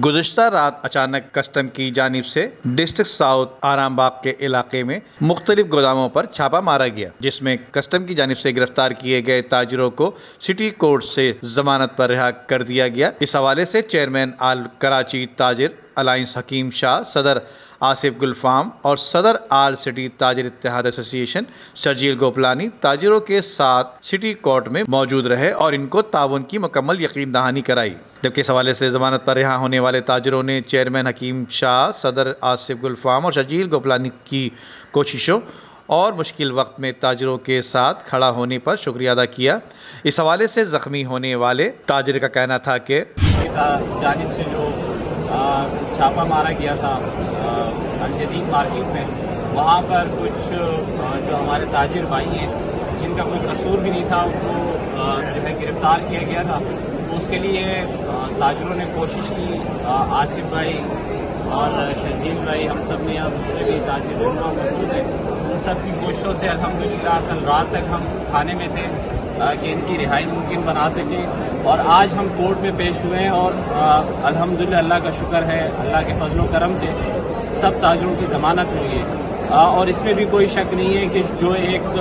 گزشتہ رات اچانک کسٹم کی جانب سے ڈسٹرکٹ ساؤتھ آرام باغ کے علاقے میں مختلف گوداموں پر چھاپا مارا گیا، جس میں کسٹم کی جانب سے گرفتار کیے گئے تاجروں کو سٹی کورٹ سے ضمانت پر رہا کر دیا گیا۔ اس حوالے سے چیئرمین آل کراچی تاجر الائنس حکیم شاہ، صدر آصف گل فام اور صدر آل سٹی تاجر اتحاد ایسوسی ایشن شرجیل گوپلانی تاجروں کے ساتھ سٹی کورٹ میں موجود رہے اور ان کو تعاون کی مکمل یقین دہانی کرائی۔ جبکہ اس حوالے سے ضمانت پر رہا ہونے والے تاجروں نے چیئرمین حکیم شاہ، صدر آصف گل فام اور شرجیل گوپلانی کی کوششوں اور مشکل وقت میں تاجروں کے ساتھ کھڑا ہونے پر شکریہ ادا کیا۔ اس حوالے سے زخمی ہونے والے تاجر کا کہنا تھا کہ جانب سے جو چھاپا مارا گیا تھا الجدید مارکیٹ میں، وہاں پر کچھ جو ہمارے تاجر بھائی ہیں جن کا کوئی قصور بھی نہیں تھا، ان کو جو ہے گرفتار کیا گیا تھا۔ اس کے لیے تاجروں نے کوشش کی، آصف بھائی اور شرجیل بھائی، ہم سب نے، اور دوسرے بھی تاجر رہنما موجود ہیں، ان سب کی کوششوں سے الحمدللہ کل رات تک ہم کھانے میں تھے کہ ان کی رہائی ممکن بنا سکیں، اور آج ہم کورٹ میں پیش ہوئے ہیں اور الحمدللہ اللہ کا شکر ہے، اللہ کے فضل و کرم سے سب تاجروں کی ضمانت ہوئی ہے۔ اور اس میں بھی کوئی شک نہیں ہے کہ جو ایک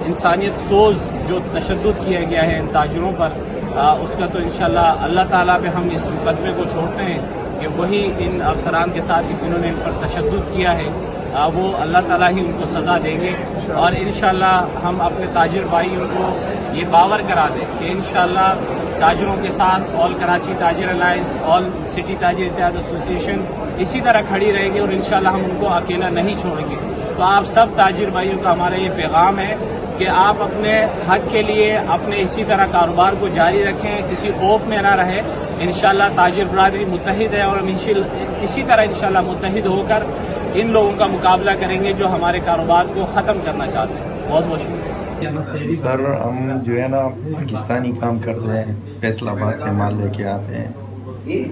انسانیت سوز جو تشدد کیا گیا ہے ان تاجروں پر، اس کا تو انشاءاللہ اللہ تعالیٰ پہ ہم اس مقدمے کو چھوڑتے ہیں کہ وہی ان افسران کے ساتھ جنہوں نے ان پر تشدد کیا ہے، وہ اللہ تعالیٰ ہی ان کو سزا دیں گے۔ اور انشاءاللہ ہم اپنے تاجر بھائیوں کو یہ باور کرا دیں کہ انشاءاللہ تاجروں کے ساتھ آل کراچی تاجر الائنس، آل سٹی تاجر اتحاد ایسوسی ایشن اسی طرح کھڑی رہے گی، اور انشاءاللہ ہم ان کو اکیلا نہیں چھوڑیں گے۔ تو آپ سب تاجر بھائیوں کا ہمارا یہ پیغام ہے کہ آپ اپنے حق کے لیے اپنے اسی طرح کاروبار کو جاری رکھیں، کسی خوف میں نہ رہیں۔ انشاءاللہ تاجر برادری متحد ہے، اور ہم اسی طرح انشاءاللہ متحد ہو کر ان لوگوں کا مقابلہ کریں گے جو ہمارے کاروبار کو ختم کرنا چاہتے ہیں۔ بہت بہت شکریہ سر۔ ہم جو ہے نا پاکستانی کام کرتے ہیں، فیصل آباد سے مال لے کے آتے ہیں،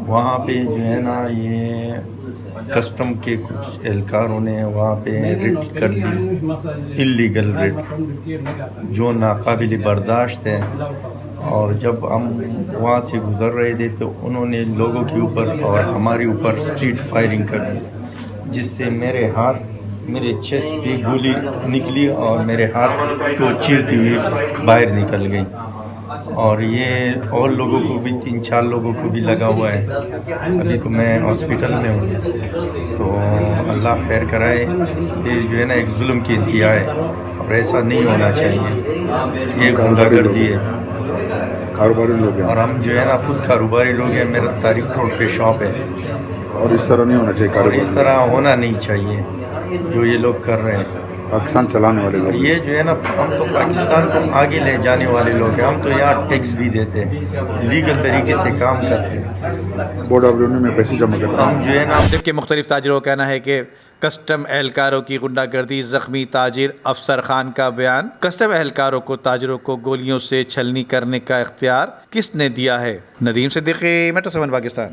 وہاں پہ جو ہے نا یہ کسٹم کے کچھ اہلکاروں نے وہاں پہ ریڈ کر دی، انلیگل ریڈ جو ناقابل برداشت ہے۔ اور جب ہم وہاں سے گزر رہے تھے تو انہوں نے لوگوں کے اوپر اور ہمارے اوپر اسٹریٹ فائرنگ کر دی، جس سے میرے چیسٹ پہ گولی نکلی اور میرے ہاتھ کو چیرتی ہوئی باہر نکل گئی، اور یہ اور لوگوں کو بھی 3-4 لوگوں کو بھی لگا ہوا ہے۔ ابھی تو میں ہاسپٹل میں ہوں، تو اللہ خیر کرائے۔ یہ جو ہے نا ایک ظلم کی انتہا ہے، اور ایسا نہیں ہونا چاہیے۔ یہ غنڈہ گردی ہے، کاروباری لوگ ہیں، اور ہم جو ہے نا خود کاروباری لوگ ہیں۔ میرا تاریخ روڈ پہ شاپ ہے، اور اس طرح نہیں ہونا چاہیے اور کاروبار، اس طرح ہونا نہیں چاہیے جو یہ لوگ کر رہے ہیں۔ پاکستان چلانے والے اور لوگ۔ یہ جو ہے نا، ہم تو پاکستان کو آگے لے جانے والے لوگ ہیں، ہم تو یہاں ٹیکس بھی دیتے ہیں، لیگل طریقے سے کام کرتے ہیں، بورڈ آف ریونیو میں پیسے جمع کرتے ہیں۔ ہم جو ہے نا جبکہ مختلف تاجروں کا کہنا ہے کہ کسٹم اہلکاروں کی غنڈہ گردی، زخمی تاجر افسر خان کا بیان، کسٹم اہلکاروں کو تاجروں کو گولیوں سے چھلنی کرنے کا اختیار کس نے دیا ہے؟ ندیم صدیقی، میٹرو 7 پاکستان۔